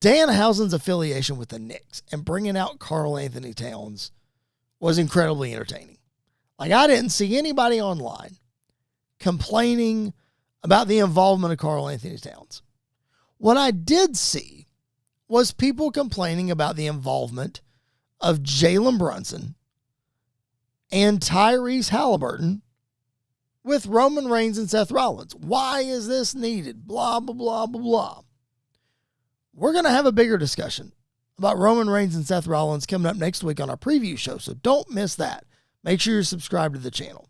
Danhausen's affiliation with the Knicks and bringing out Karl-Anthony Towns was incredibly entertaining. Like, I didn't see anybody online complaining about the involvement of Karl-Anthony Towns. What I did see was people complaining about the involvement of Jalen Brunson and Tyrese Haliburton with Roman Reigns and Seth Rollins. Why is this needed? Blah, blah, blah, blah, blah. We're going to have a bigger discussion about Roman Reigns and Seth Rollins coming up next week on our preview show, so don't miss that. Make sure you're subscribed to the channel.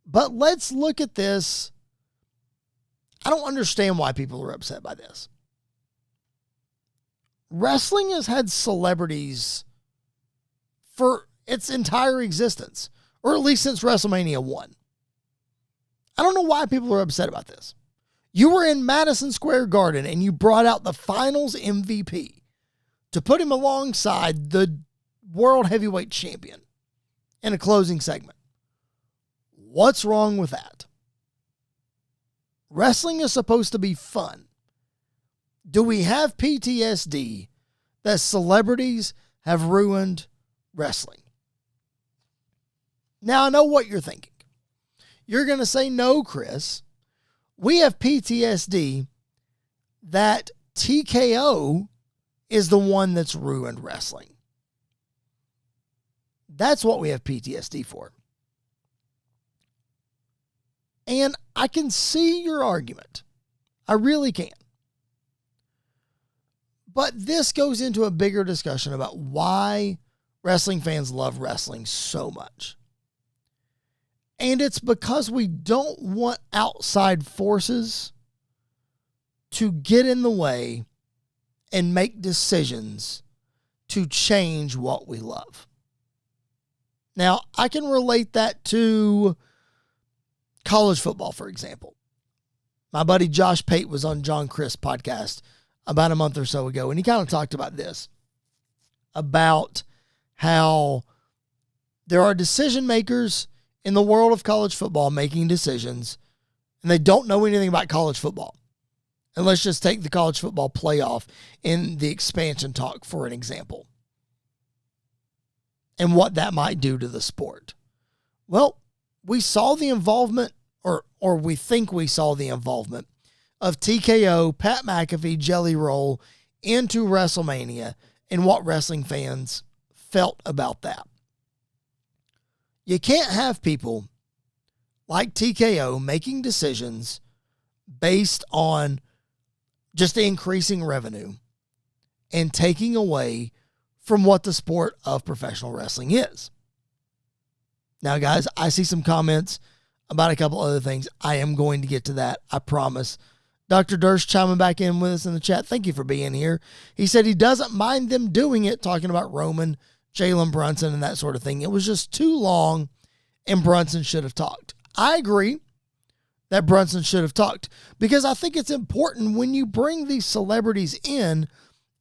But let's look at this. I don't understand why people are upset by this. Wrestling has had celebrities for its entire existence, or at least since WrestleMania 1. I don't know why people are upset about this. You were in Madison Square Garden and you brought out the finals MVP to put him alongside the World Heavyweight Champion in a closing segment. What's wrong with that? Wrestling is supposed to be fun. Do we have PTSD that celebrities have ruined wrestling? Now, I know what you're thinking. You're going to say, no, Chris. We have PTSD that TKO is the one that's ruined wrestling. That's what we have PTSD for. And I can see your argument. I really can. But this goes into a bigger discussion about why wrestling fans love wrestling so much. And it's because we don't want outside forces to get in the way and make decisions to change what we love. Now, I can relate that to college football, for example. My buddy Josh Pate was on John Chris' podcast about a month or so ago, and he kind of talked about this, about how there are decision makers in the world of college football making decisions, and they don't know anything about college football. And let's just take the college football playoff in the expansion talk for an example, and what that might do to the sport. Well, we saw the involvement, or we think we saw the involvement of TKO, Pat McAfee, Jelly Roll into WrestleMania, and what wrestling fans felt about that. You can't have people like TKO making decisions based on just increasing revenue and taking away from what the sport of professional wrestling is. Now, guys, I see some comments about a couple other things. I am going to get to that, I promise. Dr. Durst chiming back in with us in the chat. Thank you for being here. He said he doesn't mind them doing it, talking about Roman, Jalen Brunson, and that sort of thing. It was just too long, and Brunson should have talked. I agree that Brunson should have talked, because I think it's important when you bring these celebrities in,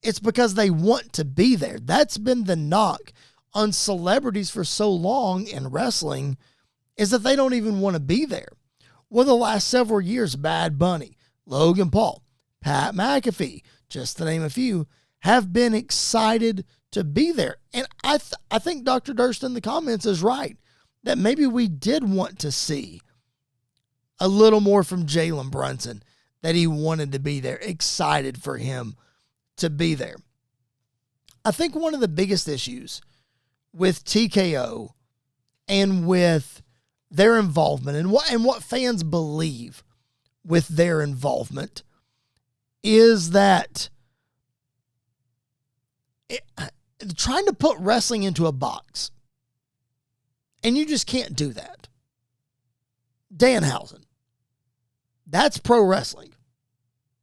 it's because they want to be there. That's been the knock on celebrities for so long in wrestling, is that they don't even want to be there. Well, the last several years, Bad Bunny, Logan Paul, Pat McAfee, just to name a few, have been excited to be there. And I think Dr. Durst in the comments is right, that maybe we did want to see a little more from Jalen Brunson, that he wanted to be there, excited for him to be there. I think one of the biggest issues with TKO and with their involvement and what fans believe with their involvement is that trying to put wrestling into a box, and you just can't do that. Danhausen, that's pro wrestling.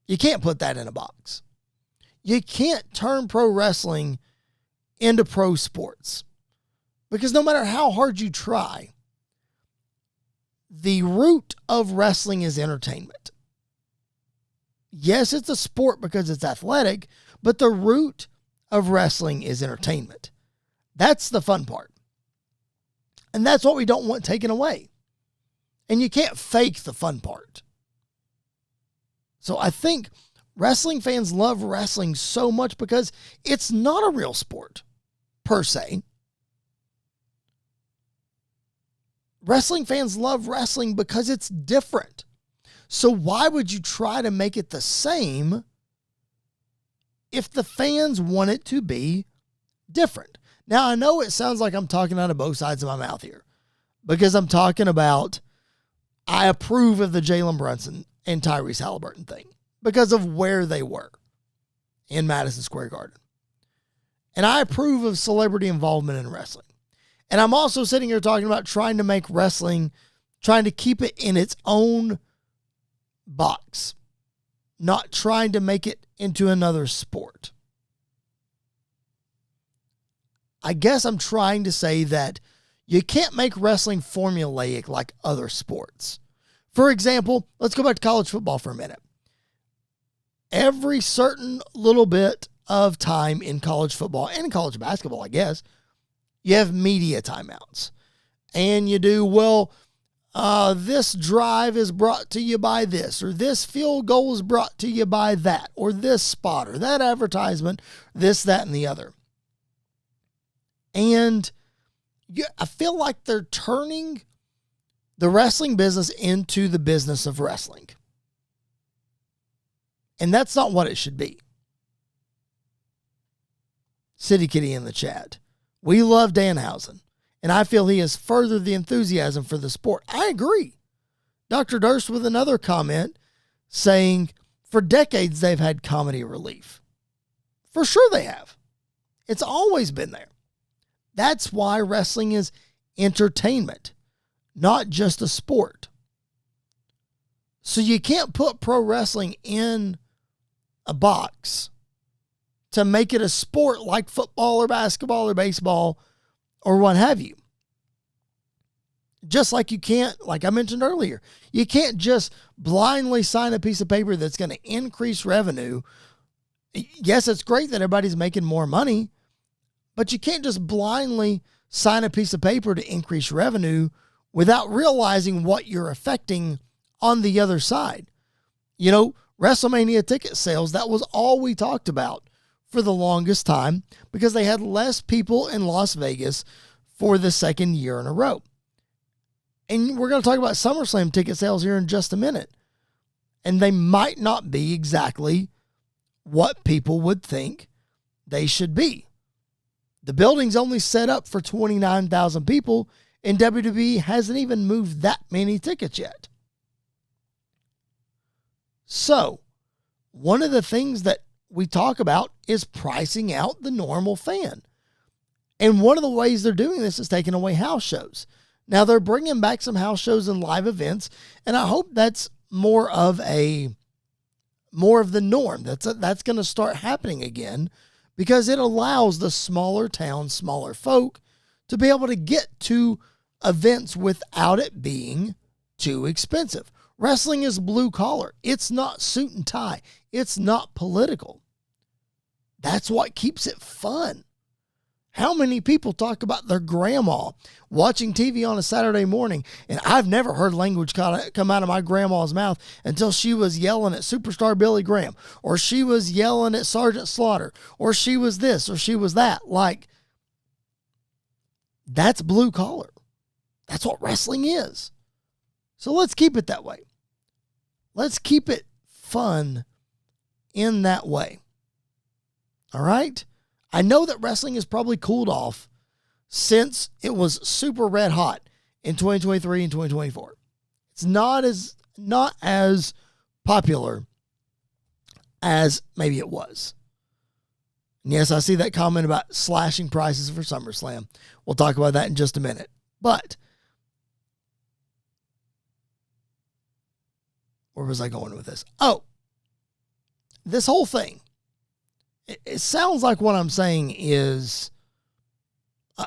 You can't put that in a box. You can't turn pro wrestling into pro sports, because no matter how hard you try, the root of wrestling is entertainment. Yes, it's a sport because it's athletic, but the root of wrestling is entertainment. That's the fun part. And that's what we don't want taken away. And you can't fake the fun part. So I think Wrestling fans love wrestling so much because it's not a real sport, per se. Wrestling fans love wrestling because it's different. So why would you try to make it the same if the fans want it to be different? Now, I know it sounds like I'm talking out of both sides of my mouth here because I'm talking about I approve of the Jalen Brunson and Tyrese Haliburton thing because of where they were in Madison Square Garden. And I approve of celebrity involvement in wrestling. And I'm also sitting here talking about trying to make wrestling, trying to keep it in its own box, not trying to make it into another sport. I guess I'm trying to say that you can't make wrestling formulaic like other sports. For example, let's go back to college football for a minute. Every certain little bit of time in college football and college basketball, I guess, you have media timeouts. And you do, this drive is brought to you by this, or this field goal is brought to you by that, or this spot, or that advertisement, this, that, and the other. And I feel like they're turning the wrestling business into the business of wrestling. And that's not what it should be. City Kitty in the chat. We love Danhausen, and I feel he has furthered the enthusiasm for the sport. I agree. Dr. Durst with another comment saying, for decades they've had comedy relief. For sure they have. It's always been there. That's why wrestling is entertainment, not just a sport. So you can't put pro wrestling in a box to make it a sport like football or basketball or baseball or what have you. Just like you can't, like I mentioned earlier, you can't just blindly sign a piece of paper that's going to increase revenue. Yes, it's great that everybody's making more money, but you can't just blindly sign a piece of paper to increase revenue without realizing what you're affecting on the other side. You know, WrestleMania ticket sales, that was all we talked about for the longest time because they had less people in Las Vegas for the second year in a row. And we're going to talk about SummerSlam ticket sales here in just a minute. And they might not be exactly what people would think they should be. The building's only set up for 29,000 people, and WWE hasn't even moved that many tickets yet. So, one of the things that we talk about is pricing out the normal fan. And one of the ways they're doing this is taking away house shows. Now, they're bringing back some house shows and live events, and I hope that's more of the norm. That's going to start happening again because it allows the smaller towns, smaller folk to be able to get to events without it being too expensive. Wrestling is blue collar. It's not suit and tie. It's not political. That's what keeps it fun. How many people talk about their grandma watching TV on a Saturday morning? And I've never heard language come out of my grandma's mouth until she was yelling at Superstar Billy Graham, or she was yelling at Sergeant Slaughter, or she was this, or she was that. Like, that's blue collar. That's what wrestling is. So let's keep it that way. Let's keep it fun in that way. All right? I know that wrestling has probably cooled off since it was super red hot in 2023 and 2024. It's not as popular as maybe it was. And yes, I see that comment about slashing prices for SummerSlam. We'll talk about that in just a minute. But where was I going with this? Oh, this whole thing. It sounds like what I'm saying is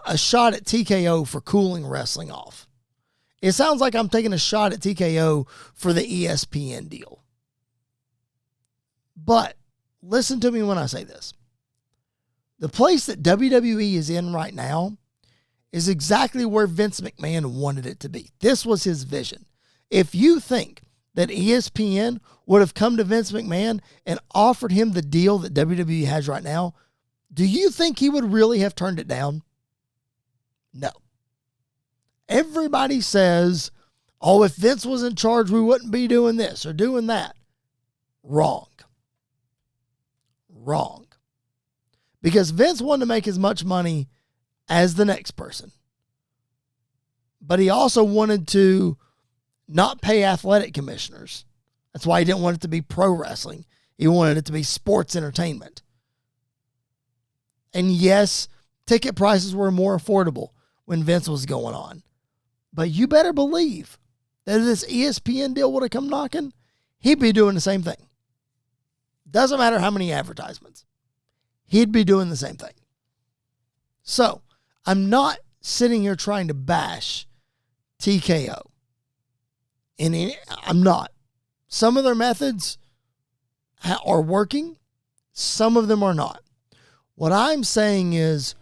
a shot at TKO for cooling wrestling off. It sounds like I'm taking a shot at TKO for the ESPN deal. But listen to me when I say this. The place that WWE is in right now is exactly where Vince McMahon wanted it to be. This was his vision. If you think that ESPN would have come to Vince McMahon and offered him the deal that WWE has right now, do you think he would really have turned it down? No. Everybody says, oh, if Vince was in charge, we wouldn't be doing this or doing that. Wrong. Wrong. Because Vince wanted to make as much money as the next person. But he also wanted to not pay athletic commissioners. That's why he didn't want it to be pro wrestling. He wanted it to be sports entertainment. And yes, ticket prices were more affordable when Vince was going on. But you better believe that if this ESPN deal would have come knocking, he'd be doing the same thing. Doesn't matter how many advertisements. He'd be doing the same thing. So, I'm not sitting here trying to bash TKO. And I'm not. Some of their methods are working. Some of them are not. What I'm saying is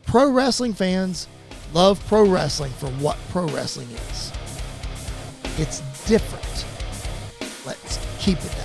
pro wrestling fans love pro wrestling for what pro wrestling is. It's different. Let's keep it that way.